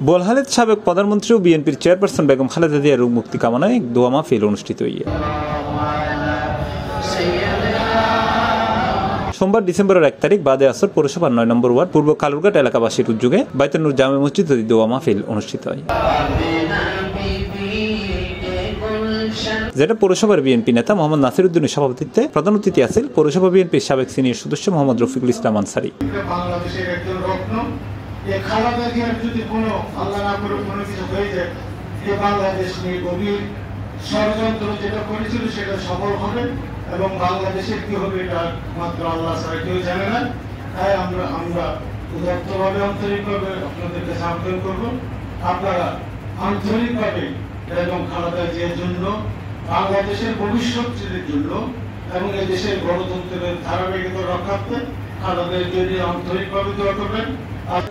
বোলহালের সাবেক প্রধানমন্ত্রী ও বিএনপির চেয়ারপারসন বেগম খালেদা জিয়ার রোগ মুক্তি কামনায় দোয়া মাহফিল অনুষ্ঠিত সোমবার ডিসেম্বরের 1 তারিখ বাদে আসর পৌরসভার 9 নম্বর ওয়ার্ড পূর্ব কালুরঘাট এলাকাবাসীর উদ্যোগে বাইতুন্নুর জামে মসজিদে দোয়া মাহফিল অনুষ্ঠিত হয়, যেটা পৌরসভার বিএনপি নেতা মোহাম্মদ নাসির উদ্দিনের সভাপতিত্বে প্রধান অতিথি আছেন পৌরসভা বিএনপির সাবেক সিনিয়র সদস্য মোহাম্মদ রফিকুল ইসলাম আনসারী। ষড়যন্ত্র যেটা করেছিল সেটা সফল হবে এবং বাংলাদেশের কি হবে এটা মাত্র আল্লাহ ছাড়া কেউ জানে না। তাই আমরা উদাত্তভাবে আন্তরিকভাবে আপনাদের কাছে আবেদন করবো, আপনারা আন্তরিকভাবে এবং খালেদা জিয়ার জন্য, বাংলাদেশের ভবিষ্যতের জন্য এবং এই দেশের গণতন্ত্রের ধারাবাহিকতা রক্ষার্থে খালেদার জন্য আন্তরিকভাবে দোয়া করবেন।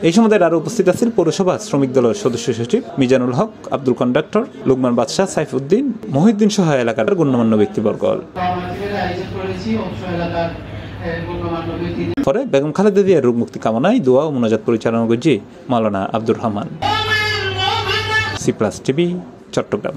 এই সময় আরো উপস্থিত আছেন পৌরসভা শ্রমিক দলের সদস্য সচিব মিজানুল হক, আব্দুল কন্ডাক্টর, লুকমান বাদশাহ, সাইফুদ্দিন, মহিউদ্দিন সহ এলাকার গণ্যমান্য ব্যক্তিবর্গ। পরে বেগম খালেদা জিয়ার রোগ মুক্তি কামনায় দোয়া ও মোনাজাত পরিচালনা করছে Maulana Abdur Rahman. C plus TV, Chittagong.